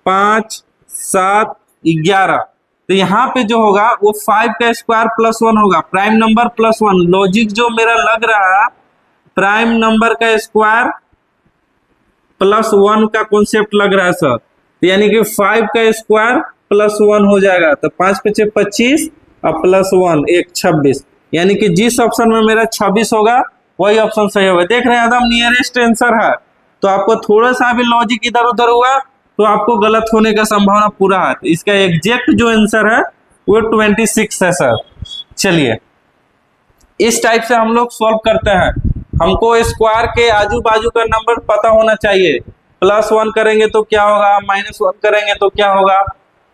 5 7 11। तो यहाँ पे जो होगा वो 5 का स्क्वायर प्लस 1 होगा, प्राइम नंबर प्लस 1। लॉजिक जो मेरा लग रहा है प्राइम नंबर का स्क्वायर प्लस 1 का कॉन्सेप्ट लग रहा है सर। तो यानी कि 5 का स्क्वायर प्लस 1 हो जाएगा, तो 5 × 5 = 25 और प्लस 1 1 26, यानी कि जिस ऑप्शन में मेरा 26 होगा वही ऑप्शन सही होगा। देख रहे हैं एकदम नियरेस्ट आंसर है। तो आपको थोड़ा सा भी लॉजिक इधर उधर हुआ तो आपको गलत होने का संभावना पूरा है। तो इसका एग्जैक्ट जो आंसर है वो 26 है सर। चलिए इस टाइप से हम लोग सॉल्व करते हैं। हमको स्क्वायर के आजू बाजू का नंबर पता होना चाहिए। +1 करेंगे तो क्या होगा, -1 करेंगे तो क्या होगा।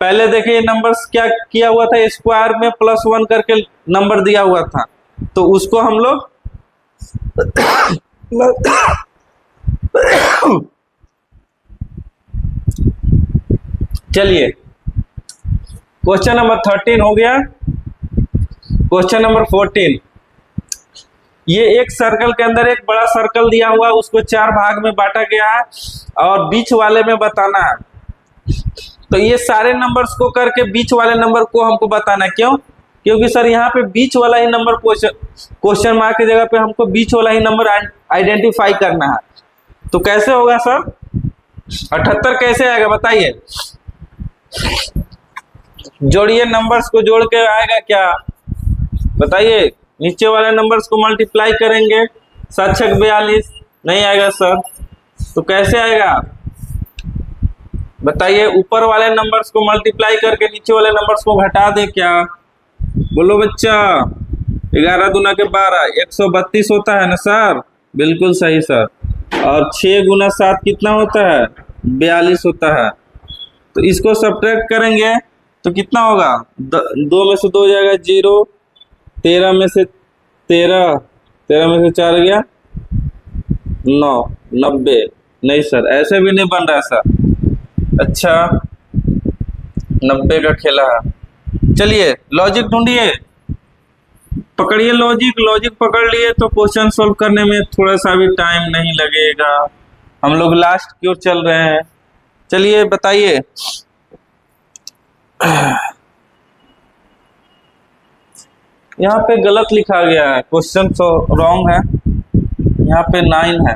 पहले देखिए नंबर्स क्या किया हुआ था, स्क्वायर में +1 करके नंबर दिया हुआ था, तो उसको हम लोग चलिए क्वेश्चन नंबर 13 हो गया। क्वेश्चन नंबर 14, ये एक सर्कल के अंदर एक बड़ा सर्कल दिया हुआ, उसको 4 भाग में बांटा गया है और बीच वाले में बताना है। तो ये सारे नंबर्स को करके बीच वाले नंबर को हमको बताना है। क्यों? क्योंकि सर यहाँ पे बीच वाला ही नंबर, क्वेश्चन मार्क की जगह पे हमको बीच वाला ही नंबर आइडेंटिफाई करना है। तो कैसे होगा सर 78 कैसे आएगा बताइए। जोड़िए नंबर्स को, जोड़ के आएगा क्या बताइए। नीचे वाले नंबर्स को मल्टीप्लाई करेंगे, 7 × 6 = 42, नहीं आएगा सर। तो कैसे आएगा बताइए। ऊपर वाले नंबर्स को मल्टीप्लाई करके नीचे वाले नंबर्स को घटा दे क्या, बोलो बच्चा। 11 दूना के 12, 132 होता है ना सर, बिल्कुल सही सर। और 6 × 7 कितना होता है 42 होता है। तो इसको सब्ट्रैक्ट करेंगे तो कितना होगा, 2 में से 2 जाएगा 0, 13 में से 13, 13 में से 4 गया 9, 90। नहीं सर ऐसे भी नहीं बन रहा है सर। अच्छा 90 का खेला है। चलिए लॉजिक ढूंढिए, पकड़िए लॉजिक। लॉजिक पकड़ लिए तो क्वेश्चन सोल्व करने में थोड़ा सा भी टाइम नहीं लगेगा। हम लोग लास्ट की ओर चल रहे हैं। चलिए बताइए। यहाँ पे गलत लिखा गया है, क्वेश्चन तो रॉन्ग है, यहाँ पे 9 है।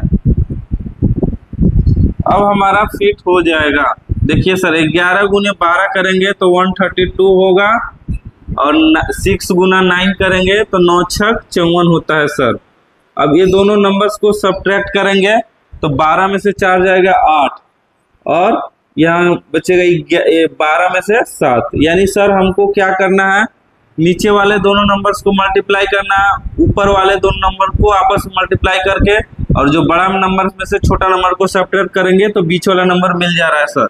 अब हमारा फिट हो जाएगा। देखिए सर 11 × 12 करेंगे तो 132 होगा और 6 × 9 करेंगे तो 9 × 6 = 54 होता है सर। अब ये दोनों नंबर्स को सब्ट्रैक्ट करेंगे तो 12 में से 4 जाएगा 8 और यहाँ बचेगा 12 में से 7। यानी सर हमको क्या करना है, नीचे वाले दोनों नंबर्स को मल्टीप्लाई करना है, ऊपर वाले दोनों नंबर को आपस में मल्टीप्लाई करके, और जो बड़ा नंबर में से छोटा नंबर को सब्ट्रैक्ट करेंगे तो बीच वाला नंबर मिल जा रहा है सर।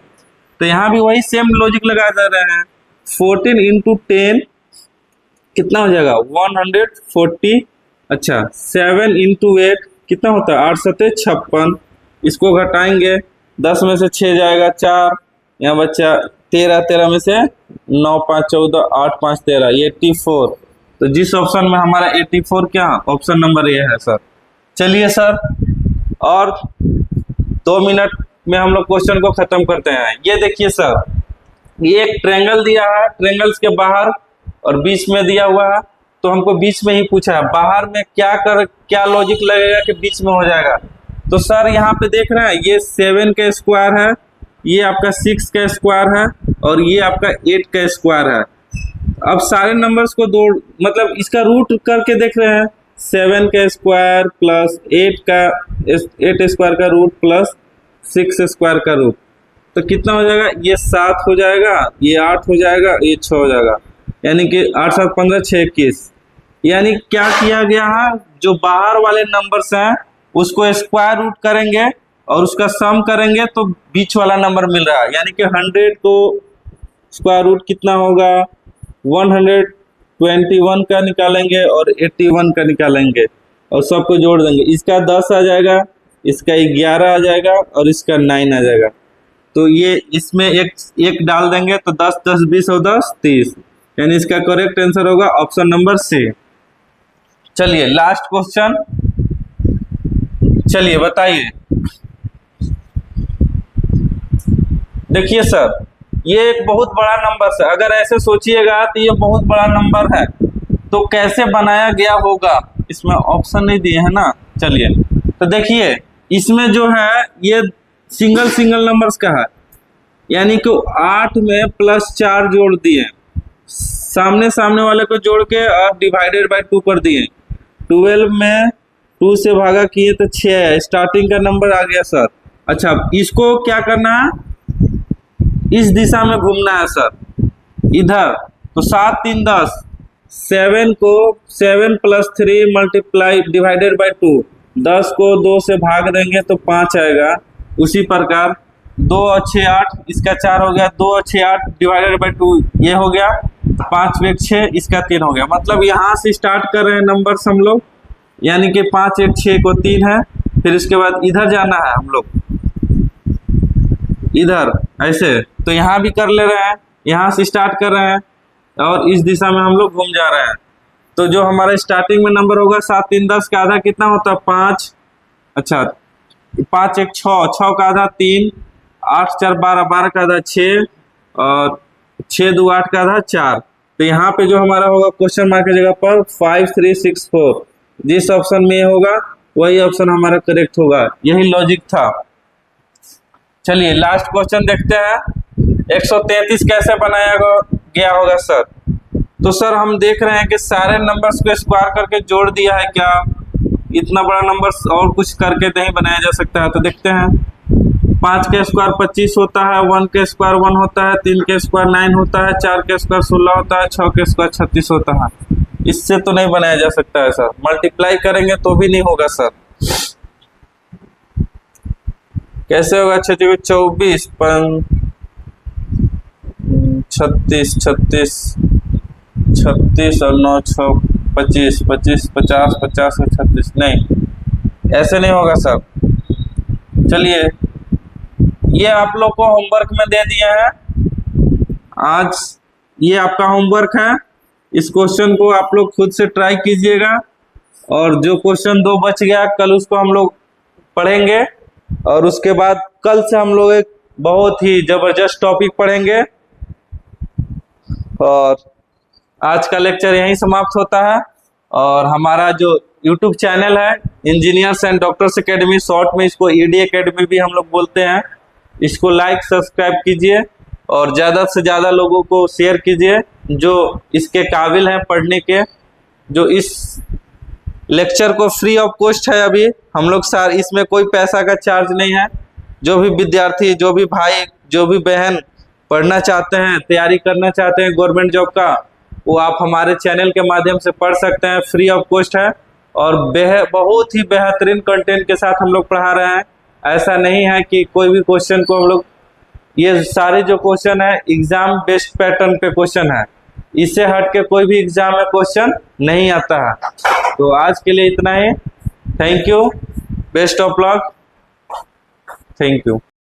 तो यहाँ भी वही सेम लॉजिक लगा जा रहे हैं। 14 इंटू 10 कितना हो जाएगा 140। अच्छा 7 इंटू 8 कितना होता है 8 सत्ते 56। इसको घटाएंगे, 10 में से 6 जाएगा 4, यहाँ बच्चा 13, 13 में से 9 5 14 8 5 13 84। तो जिस ऑप्शन में हमारा 84 क्या ऑप्शन नंबर ए है सर। चलिए सर, और 2 मिनट में हम लोग क्वेश्चन को खत्म करते हैं। ये देखिए सर, ये एक ट्रायंगल दिया है, ट्रायंगल्स के बाहर और बीच में दिया हुआ है, तो हमको बीच में ही पूछा है। बाहर में क्या लॉजिक लगेगा कि बीच में हो जाएगा। तो सर यहाँ पे देख रहे हैं ये 7 का स्क्वायर है, ये आपका 6 का स्क्वायर है, और ये आपका 8 का स्क्वायर है। अब सारे नंबर्स को दो मतलब इसका रूट करके देख रहे हैं, 7 का स्क्वायर प्लस 8 स्क्वायर का रूट प्लस 6 स्क्वायर का रूट, तो कितना हो जाएगा, ये 7 हो जाएगा, ये 8 हो जाएगा, ये 6 हो जाएगा। यानी कि 8 7 15 6 21। यानी क्या किया गया है, जो बाहर वाले नंबर्स हैं उसको स्क्वायर रूट करेंगे और उसका सम करेंगे तो बीच वाला नंबर मिल रहा है। यानी कि 100 को स्क्वायर रूट कितना होगा 121 का निकालेंगे और 81 का निकालेंगे और सबको जोड़ देंगे। इसका 10 आ जाएगा, इसका 11 आ जाएगा और इसका 9 आ जाएगा। तो ये इसमें एक डाल देंगे तो 10 10 20 और 10 30। यानी इसका करेक्ट आंसर होगा ऑप्शन नंबर सी। चलिए लास्ट क्वेश्चन, चलिए बताइए। देखिए सर, ये एक बहुत बड़ा नंबर है। अगर ऐसे सोचिएगा तो ये बहुत बड़ा नंबर है, तो कैसे बनाया गया होगा, इसमें ऑप्शन नहीं दिए है ना। चलिए तो देखिए, इसमें जो है ये सिंगल नंबर्स का है, यानी कि 8 में प्लस 4 जोड़ दिए, सामने वाले को जोड़ के और डिवाइडेड बाय 2 कर दिए। 12 में 2 से भागा किए तो 6 है, स्टार्टिंग का नंबर आ गया सर। अच्छा इसको क्या करना है, इस दिशा में घूमना है सर, इधर। तो 7 3 10, 7 को 7 प्लस 3 मल्टीप्लाई डिवाइडेड बाय 2, 10 को 2 से भाग देंगे तो 5 आएगा। उसी प्रकार 2 और 6 8, इसका 4 हो गया, 2 और 6 8 डिवाइडेड बाय 2 ये हो गया, 5 1 6, इसका 3 हो गया। मतलब यहाँ से स्टार्ट कर रहे हैं नंबर्स हम लोग, यानी कि 5 1 6 को 3 है, फिर इसके बाद इधर जाना है हम लोग, इधर ऐसे। तो यहाँ भी कर ले रहे हैं, यहाँ से स्टार्ट कर रहे हैं और इस दिशा में हम लोग घूम जा रहे हैं। तो जो हमारा स्टार्टिंग में नंबर होगा 7 3 10 का आधा कितना होता है 5। अच्छा 5 1 6, 6 का आधा 3, 8 4 12, 12 का आधा 6 और 6 2 8 का आधा 4। तो यहाँ पे जो हमारा होगा क्वेश्चन मार्क की जगह पर 5 3 6 4, जिस ऑप्शन में होगा वही ऑप्शन हमारा करेक्ट होगा। यही लॉजिक था। चलिए लास्ट क्वेश्चन देखते हैं, 133 कैसे बनाया गया होगा सर। तो सर हम देख रहे हैं कि सारे नंबर्स को स्क्वायर करके जोड़ दिया है, क्या इतना बड़ा नंबर और कुछ करके नहीं बनाया जा सकता है। तो देखते हैं, 5 का स्क्वायर 25 होता है, 1 का स्क्वायर 1 होता है, 3 का स्क्वायर 9 होता है, 4 का स्क्वायर 16 होता है, 6 का स्क्वायर 36 होता है। इससे तो नहीं बनाया जा सकता है सर, मल्टीप्लाई करेंगे तो भी नहीं होगा सर। कैसे होगा, 24 36 36 और 9 6 25 25 50 50 और 36, नहीं ऐसे नहीं होगा सर। चलिए ये आप लोग को होमवर्क में दे दिया है, आज ये आपका होमवर्क है। इस क्वेश्चन को आप लोग खुद से ट्राई कीजिएगा, और जो क्वेश्चन 2 बच गया कल उसको हम लोग पढ़ेंगे, और उसके बाद कल से हम लोग एक बहुत ही जबरदस्त टॉपिक पढ़ेंगे। और आज का लेक्चर यहीं समाप्त होता है। और हमारा जो यूट्यूब चैनल है engineers and doctors academy, short में इसको ईडी एकेडमी भी हम लोग बोलते हैं, इसको लाइक सब्सक्राइब कीजिए और ज़्यादा से ज़्यादा लोगों को शेयर कीजिए जो इसके काबिल हैं पढ़ने के। जो इस लेक्चर को फ्री ऑफ कॉस्ट है, अभी हम लोग सर इसमें कोई पैसा का चार्ज नहीं है। जो भी विद्यार्थी, जो भी भाई जो भी बहन पढ़ना चाहते हैं, तैयारी करना चाहते हैं गवर्नमेंट जॉब का, वो आप हमारे चैनल के माध्यम से पढ़ सकते हैं। फ्री ऑफ कॉस्ट है और बहुत ही बेहतरीन कंटेंट के साथ हम लोग पढ़ा रहे हैं। ऐसा नहीं है कि कोई भी क्वेश्चन को हम लोग, ये सारे जो क्वेश्चन है एग्जाम बेस्ड पैटर्न पे क्वेश्चन है, इससे हट के कोई भी एग्जाम में क्वेश्चन नहीं आता है। तो आज के लिए इतना ही। Thank you, best of luck, thank you.